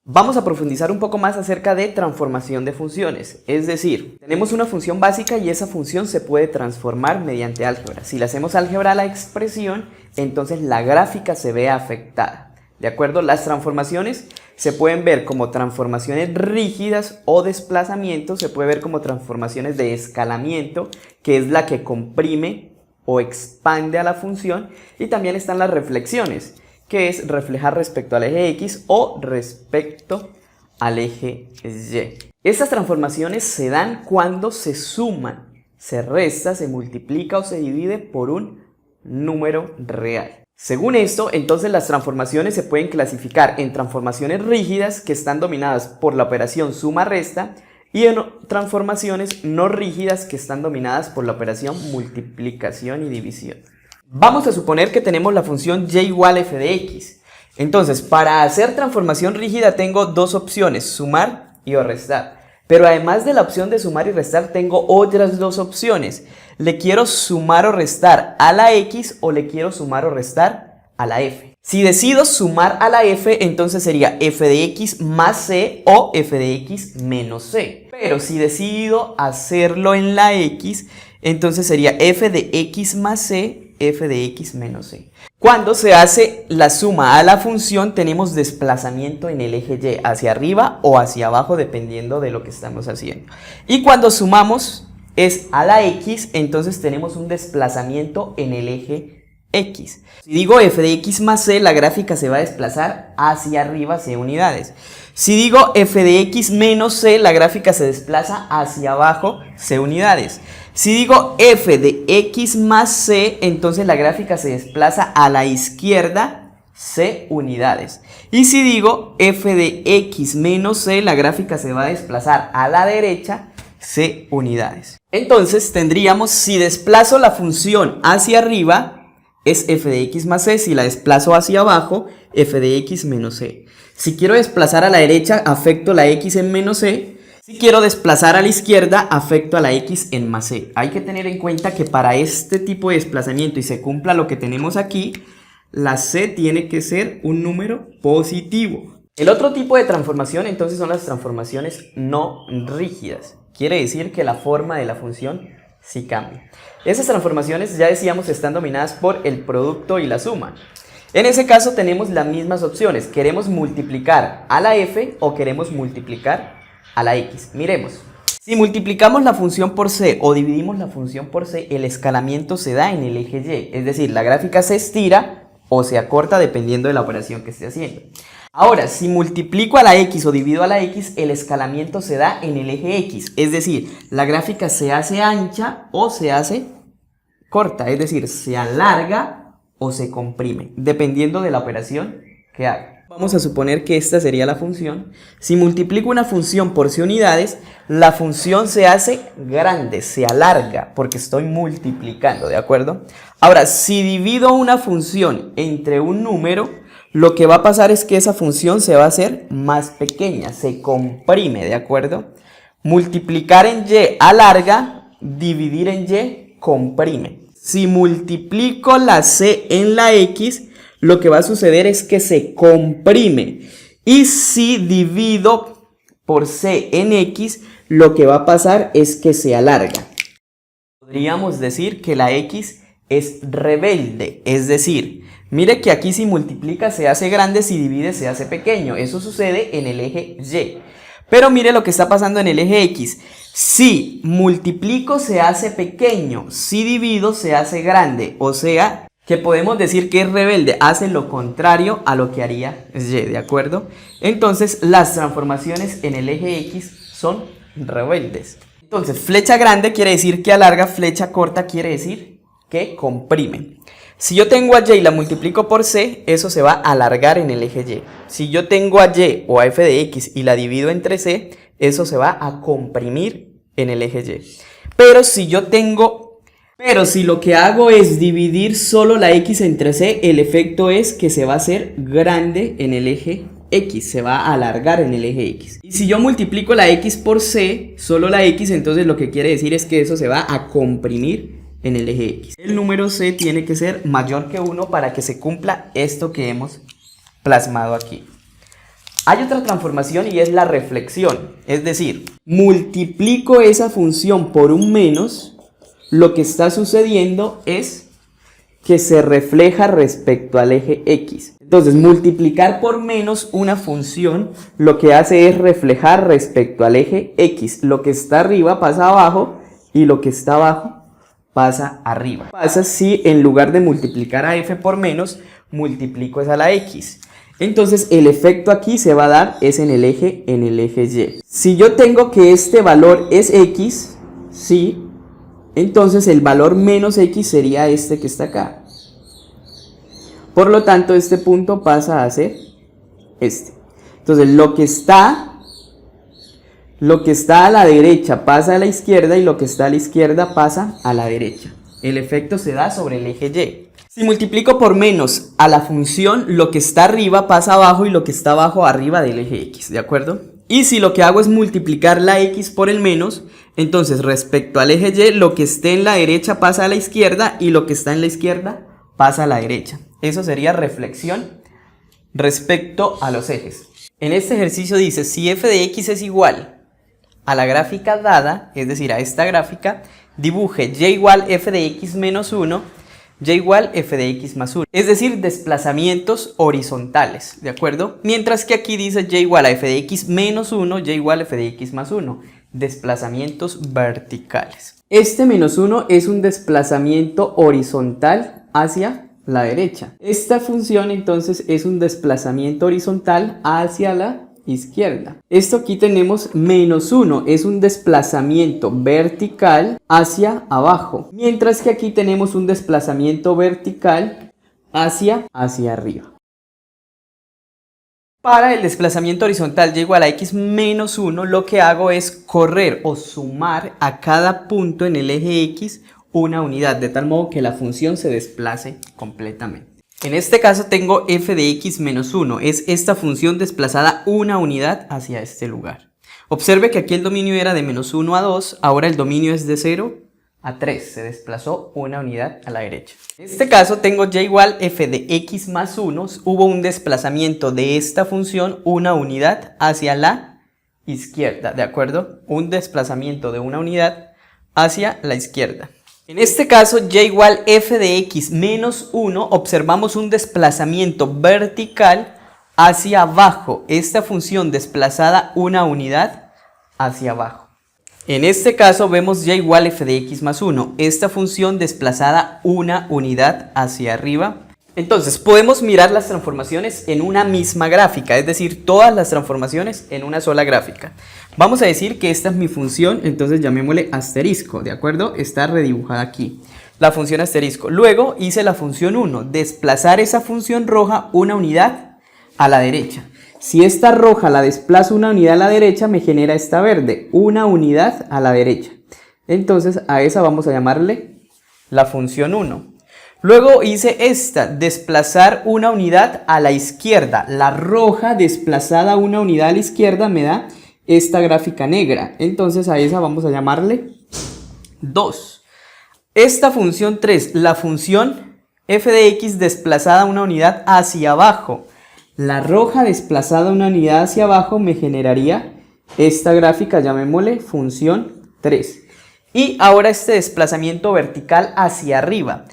Vamos a profundizar un poco más acerca de transformación de funciones, es decir, tenemos una función básica y esa función se puede transformar mediante álgebra. Si le hacemos álgebra a la expresión, entonces la gráfica se ve afectada, ¿de acuerdo? Las transformaciones se pueden ver como transformaciones rígidas o desplazamiento, se puede ver como transformaciones de escalamiento, que es la que comprime o expande a la función, y también están las reflexiones, que es reflejar respecto al eje X o respecto al eje Y. Estas transformaciones se dan cuando se suman, se resta, se multiplica o se divide por un número real. Según esto, entonces las transformaciones se pueden clasificar en transformaciones rígidas que están dominadas por la operación suma-resta y en transformaciones no rígidas que están dominadas por la operación multiplicación y división. Vamos a suponer que tenemos la función y igual a f de x. Entonces, para hacer transformación rígida tengo dos opciones, sumar y o restar. Pero además de la opción de sumar y restar, tengo otras dos opciones. ¿Le quiero sumar o restar a la x o le quiero sumar o restar a la f? Si decido sumar a la f, entonces sería f de x más c o f de x menos c. Pero si decido hacerlo en la x, entonces sería f de x más c, f de x menos c. Cuando se hace la suma a la función, tenemos desplazamiento en el eje y, hacia arriba o hacia abajo, dependiendo de lo que estamos haciendo. Y cuando sumamos es a la x, entonces tenemos un desplazamiento en el eje x. Si digo f de x más c, la gráfica se va a desplazar hacia arriba c unidades. Si digo f de x menos c, la gráfica se desplaza hacia abajo c unidades. Si digo f de x más c, entonces la gráfica se desplaza a la izquierda c unidades. Y si digo f de x menos c, la gráfica se va a desplazar a la derecha c unidades. Entonces tendríamos, si desplazo la función hacia arriba, es f de x más c, si la desplazo hacia abajo, f de x menos c. Si quiero desplazar a la derecha, afecto la x en menos c. Si quiero desplazar a la izquierda, afecto a la x en más c. Hay que tener en cuenta que para este tipo de desplazamiento y se cumpla lo que tenemos aquí, la c tiene que ser un número positivo. El otro tipo de transformación entonces son las transformaciones no rígidas. Quiere decir que la forma de la función sí cambia. Esas transformaciones, ya decíamos, están dominadas por el producto y la suma. En ese caso tenemos las mismas opciones. ¿Queremos multiplicar a la f o queremos multiplicar a la x? Miremos. Si multiplicamos la función por c o dividimos la función por c, el escalamiento se da en el eje y. Es decir, la gráfica se estira o se acorta dependiendo de la operación que esté haciendo. Ahora, si multiplico a la x o divido a la x, el escalamiento se da en el eje x. Es decir, la gráfica se hace ancha o se hace corta. Es decir, se alarga o se comprime, dependiendo de la operación que haga. Vamos a suponer que esta sería la función. Si multiplico una función por c unidades, la función se hace grande, se alarga, porque estoy multiplicando, ¿de acuerdo? Ahora, si divido una función entre un número, lo que va a pasar es que esa función se va a hacer más pequeña, se comprime, ¿de acuerdo? Multiplicar en y alarga, dividir en y comprime. Si multiplico la c en la x, lo que va a suceder es que se comprime. Y si divido por c en x, lo que va a pasar es que se alarga. Podríamos decir que la x es rebelde, es decir, mire que aquí si multiplica se hace grande, si divide se hace pequeño. Eso sucede en el eje y. Pero mire lo que está pasando en el eje x. Si multiplico se hace pequeño, si divido se hace grande. O sea, que podemos decir que es rebelde, hace lo contrario a lo que haría y, ¿de acuerdo? Entonces las transformaciones en el eje x son rebeldes. Entonces flecha grande quiere decir que alarga, flecha corta quiere decir que comprime. Si yo tengo a y y la multiplico por c, eso se va a alargar en el eje y. Si yo tengo a y o a f de x y la divido entre c, eso se va a comprimir en el eje y. Pero si lo que hago es dividir solo la x entre c, el efecto es que se va a hacer grande en el eje x, se va a alargar en el eje x. Y si yo multiplico la x por c, solo la x, entonces lo que quiere decir es que eso se va a comprimir en el eje x. El número c tiene que ser mayor que 1 para que se cumpla esto que hemos plasmado aquí. Hay otra transformación y es la reflexión, es decir, multiplico esa función por un menos, lo que está sucediendo es que se refleja respecto al eje X. Entonces, multiplicar por menos una función lo que hace es reflejar respecto al eje X. Lo que está arriba pasa abajo y lo que está abajo pasa arriba. Pasa si en lugar de multiplicar a f por menos, multiplico es a la X. Entonces, el efecto aquí se va a dar es en el eje Y. Si yo tengo que este valor es X, sí, entonces el valor menos X sería este que está acá. Por lo tanto, este punto pasa a ser este. Entonces, lo que está a la derecha pasa a la izquierda y lo que está a la izquierda pasa a la derecha. El efecto se da sobre el eje Y. Si multiplico por menos a la función, lo que está arriba pasa abajo y lo que está abajo arriba del eje X, ¿de acuerdo? Y si lo que hago es multiplicar la X por el menos, entonces respecto al eje Y, lo que esté en la derecha pasa a la izquierda y lo que está en la izquierda pasa a la derecha. Eso sería reflexión respecto a los ejes. En este ejercicio dice, si f de x es igual a la gráfica dada, es decir, a esta gráfica, dibuje y igual f de x menos 1, y igual f de x más 1, es decir, desplazamientos horizontales, ¿de acuerdo? Mientras que aquí dice y igual a f de x menos 1, y igual a f de x más 1, desplazamientos verticales. Este menos 1 es un desplazamiento horizontal hacia la derecha. Esta función entonces es un desplazamiento horizontal hacia la izquierda. Esto aquí tenemos menos 1, es un desplazamiento vertical hacia abajo, mientras que aquí tenemos un desplazamiento vertical hacia arriba. Para el desplazamiento horizontal y igual a x menos 1, lo que hago es correr o sumar a cada punto en el eje X una unidad, de tal modo que la función se desplace completamente. En este caso tengo f de x menos 1, es esta función desplazada una unidad hacia este lugar. Observe que aquí el dominio era de menos 1 a 2, ahora el dominio es de 0 a 3, se desplazó una unidad a la derecha. En este caso tengo y igual f de x más 1, hubo un desplazamiento de esta función una unidad hacia la izquierda, ¿de acuerdo? Un desplazamiento de una unidad hacia la izquierda. En este caso, y igual f de x menos 1, observamos un desplazamiento vertical hacia abajo. Esta función desplazada una unidad hacia abajo. En este caso vemos y igual f de x más 1. Esta función desplazada una unidad hacia arriba. Entonces, podemos mirar las transformaciones en una misma gráfica, es decir, todas las transformaciones en una sola gráfica. Vamos a decir que esta es mi función, entonces llamémosle asterisco, ¿de acuerdo? Está redibujada aquí, la función asterisco. Luego hice la función 1, desplazar esa función roja una unidad a la derecha. Si esta roja la desplazo una unidad a la derecha, me genera esta verde, una unidad a la derecha. Entonces, a esa vamos a llamarle la función 1. Luego hice esta, desplazar una unidad a la izquierda. La roja desplazada una unidad a la izquierda me da esta gráfica negra. Entonces a esa vamos a llamarle 2. Esta función 3, la función f de x desplazada una unidad hacia abajo. La roja desplazada una unidad hacia abajo me generaría esta gráfica, llamémosle función 3. Y ahora este desplazamiento vertical hacia arriba.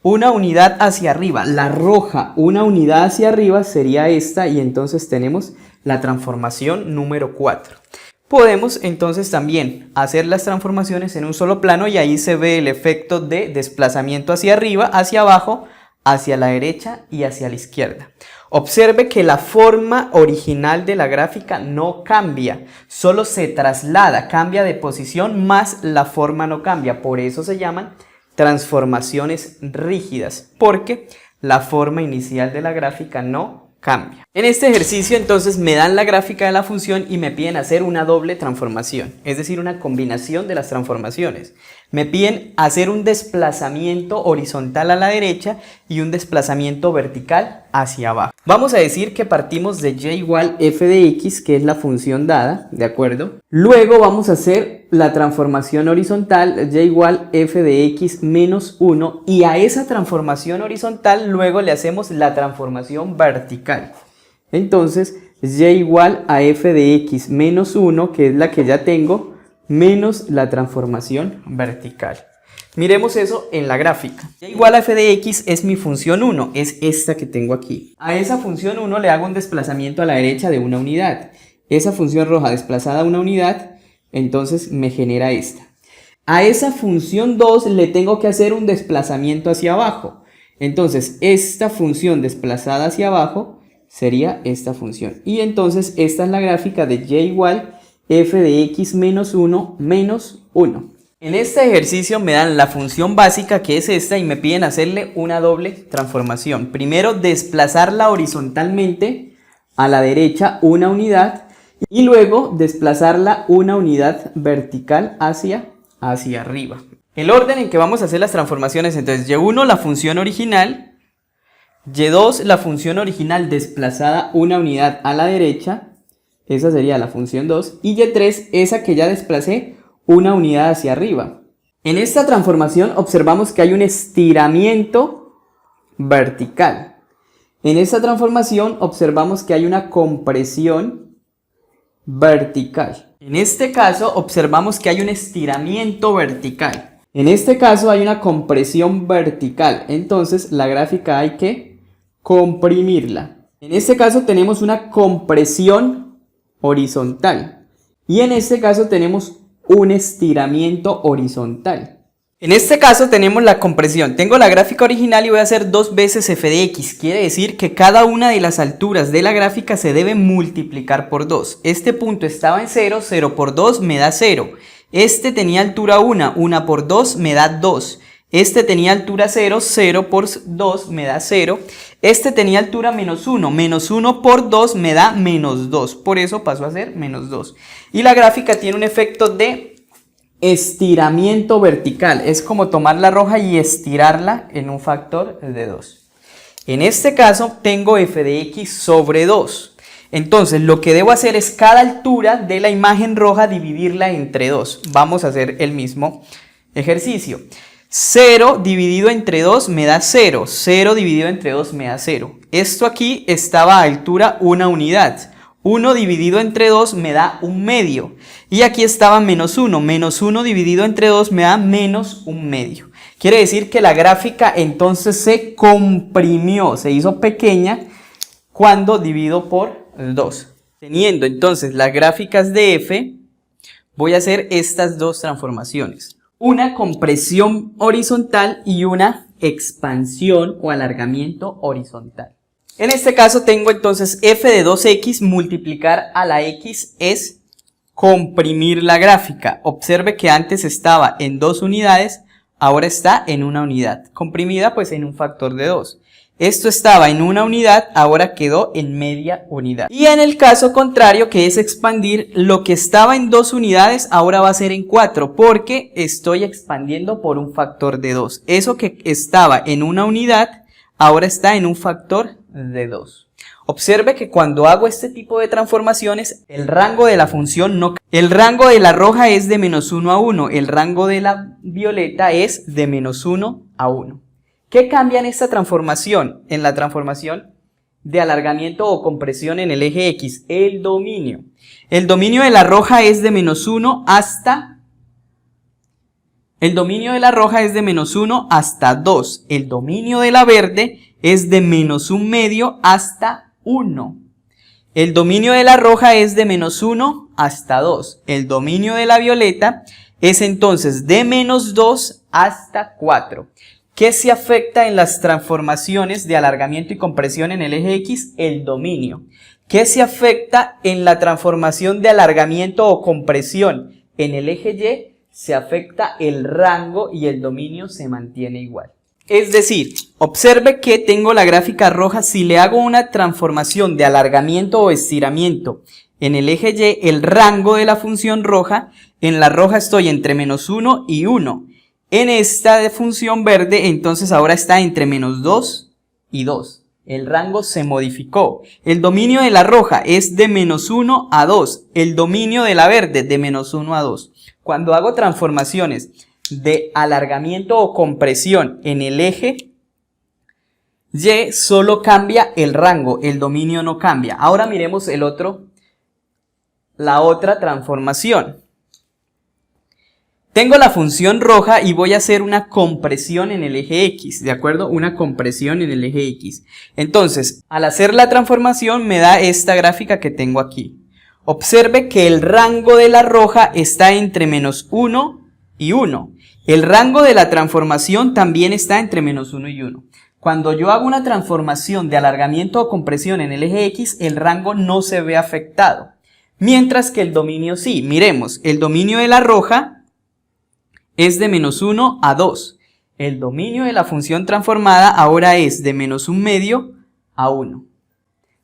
Una unidad hacia arriba, la roja, una unidad hacia arriba sería esta y entonces tenemos la transformación número 4. Podemos entonces también hacer las transformaciones en un solo plano y ahí se ve el efecto de desplazamiento hacia arriba, hacia abajo, hacia la derecha y hacia la izquierda. Observe que la forma original de la gráfica no cambia, solo se traslada, cambia de posición, más la forma no cambia, por eso se llaman transformaciones rígidas, porque la forma inicial de la gráfica no cambia. En este ejercicio entonces me dan la gráfica de la función y me piden hacer una doble transformación, es decir, una combinación de las transformaciones. Me piden hacer un desplazamiento horizontal a la derecha y un desplazamiento vertical hacia abajo. Vamos a decir que partimos de y igual f de x, que es la función dada, ¿de acuerdo? Luego vamos a hacer la transformación horizontal, y igual f de x menos 1, y a esa transformación horizontal luego le hacemos la transformación vertical. Entonces es y igual a f de x menos 1, que es la que ya tengo, menos la transformación vertical. Miremos eso en la gráfica. Y igual a f de x es mi función 1, es esta que tengo aquí. A esa función 1 le hago un desplazamiento a la derecha de una unidad. Esa función roja desplazada a una unidad, entonces me genera esta. A esa función 2 le tengo que hacer un desplazamiento hacia abajo. Entonces esta función desplazada hacia abajo sería esta función. Y entonces esta es la gráfica de y igual f de x menos 1 menos 1. En este ejercicio me dan la función básica, que es esta, y me piden hacerle una doble transformación. Primero desplazarla horizontalmente a la derecha una unidad y luego desplazarla una unidad vertical hacia arriba. El orden en que vamos a hacer las transformaciones, entonces y1 la función original, y2 la función original desplazada una unidad a la derecha, esa sería la función 2, y y3 esa que ya desplacé una unidad hacia arriba. En esta transformación observamos que hay un estiramiento vertical. En esta transformación observamos que hay una compresión vertical. En este caso observamos que hay un estiramiento vertical. En este caso hay una compresión vertical. Entonces la gráfica hay que comprimirla. En este caso tenemos una compresión horizontal. Y en este caso tenemos un estiramiento horizontal. En este caso tenemos la compresión. Tengo la gráfica original y voy a hacer 2 veces f de x. Quiere decir que cada una de las alturas de la gráfica se debe multiplicar por 2. Este punto estaba en 0, 0 por 2 me da 0. Este tenía altura 1, 1 por 2 me da 2. Este tenía altura 0, 0 por 2 me da 0. Este tenía altura menos 1, menos 1 por 2 me da menos 2. Por eso pasó a ser menos 2. Y la gráfica tiene un efecto de estiramiento vertical. Es como tomar la roja y estirarla en un factor de 2. En este caso tengo f de x sobre 2. Entonces lo que debo hacer es cada altura de la imagen roja dividirla entre 2. Vamos a hacer el mismo ejercicio. 0 dividido entre 2 me da 0. 0 dividido entre 2 me da 0. Esto aquí estaba a altura una unidad. 1 dividido entre 2 me da 1/2. Y aquí estaba menos 1. Menos 1 dividido entre 2 me da menos 1/2. Quiere decir que la gráfica entonces se comprimió, se hizo pequeña cuando divido por 2. Teniendo entonces las gráficas de f, voy a hacer estas dos transformaciones. Una compresión horizontal y una expansión o alargamiento horizontal. En este caso tengo entonces f de 2x multiplicar a la x es comprimir la gráfica. Observe que antes estaba en 2 unidades, ahora está en 1 unidad. Comprimida pues en un factor de 2. Esto estaba en 1 unidad, ahora quedó en media unidad. Y en el caso contrario, que es expandir, lo que estaba en 2 unidades ahora va a ser en 4, porque estoy expandiendo por un factor de 2. Eso que estaba en 1 unidad, ahora está en un factor de 2. Observe que cuando hago este tipo de transformaciones, el rango de la función no cambia. El rango de la roja es de menos 1 a 1, el rango de la violeta es de menos 1 a 1. ¿Qué cambia en esta transformación? En la transformación de alargamiento o compresión en el eje X, el dominio. El dominio de la roja es de menos 1 hasta... El dominio de la roja es de menos 1 hasta 2. El dominio de la verde es de menos 1/2 hasta 1. El dominio de la roja es de menos 1 hasta 2. El dominio de la violeta es entonces de menos 2 hasta 4. ¿Qué se afecta en las transformaciones de alargamiento y compresión en el eje X? El dominio. ¿Qué se afecta en la transformación de alargamiento o compresión en el eje Y? Se afecta el rango y el dominio se mantiene igual. Es decir, observe que tengo la gráfica roja. Si le hago una transformación de alargamiento o estiramiento en el eje Y, el rango de la función roja, en la roja estoy entre menos 1 y 1. En esta de función verde, entonces ahora está entre menos 2 y 2. El rango se modificó. El dominio de la roja es de menos 1 a 2. El dominio de la verde de menos 1 a 2. Cuando hago transformaciones de alargamiento o compresión en el eje, Y solo cambia el rango, el dominio no cambia. Ahora miremos la otra transformación. Tengo la función roja y voy a hacer una compresión en el eje X, ¿de acuerdo? Una compresión en el eje X. Entonces, al hacer la transformación me da esta gráfica que tengo aquí. Observe que el rango de la roja está entre -1 y 1. El rango de la transformación también está entre -1 y 1. Cuando yo hago una transformación de alargamiento o compresión en el eje X, el rango no se ve afectado. Mientras que el dominio sí. Miremos, el dominio de la roja es de -1 a 2. El dominio de la función transformada ahora es de -1/2 a 1.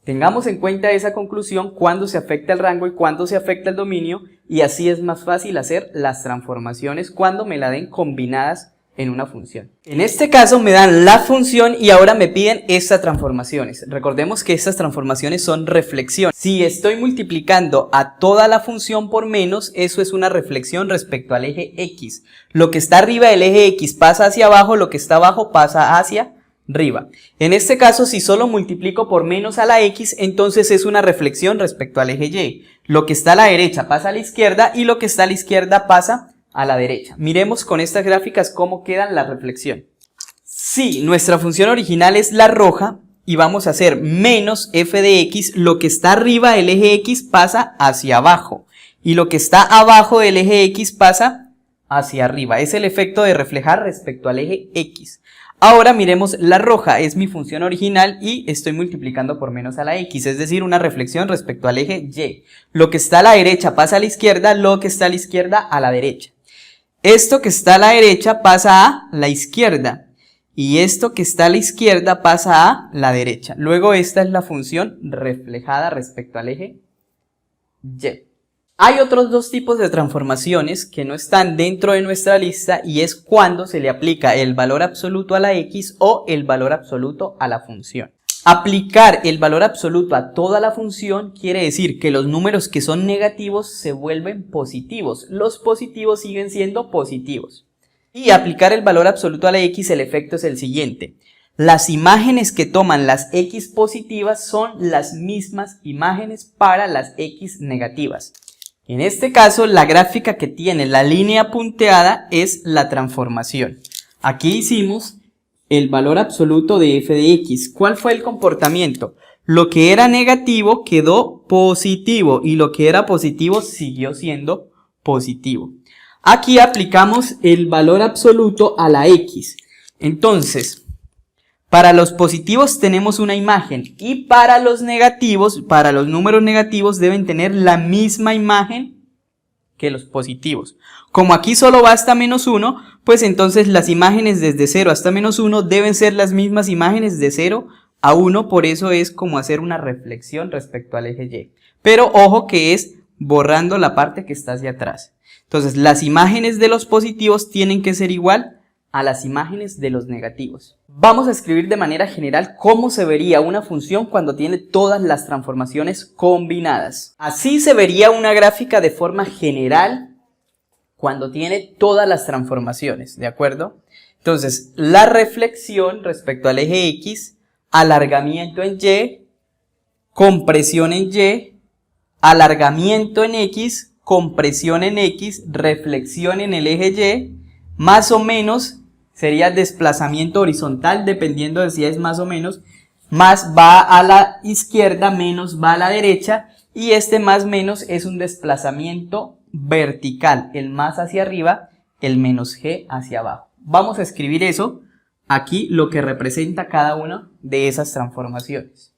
Tengamos en cuenta esa conclusión cuando se afecta el rango y cuando se afecta el dominio, y así es más fácil hacer las transformaciones cuando me la den combinadas en una función. En este caso me dan la función y ahora me piden estas transformaciones. Recordemos que estas transformaciones son reflexión. Si estoy multiplicando a toda la función por menos, eso es una reflexión respecto al eje X. Lo que está arriba del eje X pasa hacia abajo, lo que está abajo pasa hacia arriba. En este caso, si solo multiplico por menos a la X, entonces es una reflexión respecto al eje Y. Lo que está a la derecha pasa a la izquierda y lo que está a la izquierda pasa a la derecha. Miremos con estas gráficas cómo queda la reflexión. Si nuestra función original es la roja y vamos a hacer menos f de x, lo que está arriba del eje x pasa hacia abajo y lo que está abajo del eje x pasa hacia arriba. Es el efecto de reflejar respecto al eje x. Ahora miremos la roja, es mi función original y estoy multiplicando por menos a la x, es decir, una reflexión respecto al eje y. Lo que está a la derecha pasa a la izquierda, lo que está a la izquierda a la derecha. Esto que está a la derecha pasa a la izquierda y esto que está a la izquierda pasa a la derecha. Luego esta es la función reflejada respecto al eje Y. Hay otros dos tipos de transformaciones que no están dentro de nuestra lista y es cuando se le aplica el valor absoluto a la x o el valor absoluto a la función. Aplicar el valor absoluto a toda la función quiere decir que los números que son negativos se vuelven positivos. Los positivos siguen siendo positivos. Y aplicar el valor absoluto a la x, el efecto es el siguiente. Las imágenes que toman las x positivas son las mismas imágenes para las x negativas. En este caso, la gráfica que tiene la línea punteada es la transformación. Aquí hicimos el valor absoluto de f de x. ¿Cuál fue el comportamiento? Lo que era negativo quedó positivo y lo que era positivo siguió siendo positivo. Aquí aplicamos el valor absoluto a la x. Entonces, para los positivos tenemos una imagen y para los negativos, para los números negativos deben tener la misma imagen que los positivos. Como aquí solo va hasta -1, pues entonces las imágenes desde 0 hasta -1 deben ser las mismas imágenes de 0 a 1, por eso es como hacer una reflexión respecto al eje Y. Pero ojo que es borrando la parte que está hacia atrás. Entonces las imágenes de los positivos tienen que ser igual a las imágenes de los negativos. Vamos a escribir de manera general cómo se vería una función cuando tiene todas las transformaciones combinadas. Así se vería una gráfica de forma general cuando tiene todas las transformaciones, ¿de acuerdo? Entonces, la reflexión respecto al eje X, alargamiento en Y, compresión en Y, alargamiento en X, compresión en X, reflexión en el eje Y, más o menos sería desplazamiento horizontal, dependiendo de si es más o menos, más va a la izquierda, menos va a la derecha, y este más menos es un desplazamiento vertical, el más hacia arriba, el menos g hacia abajo. Vamos a escribir eso aquí, lo que representa cada una de esas transformaciones.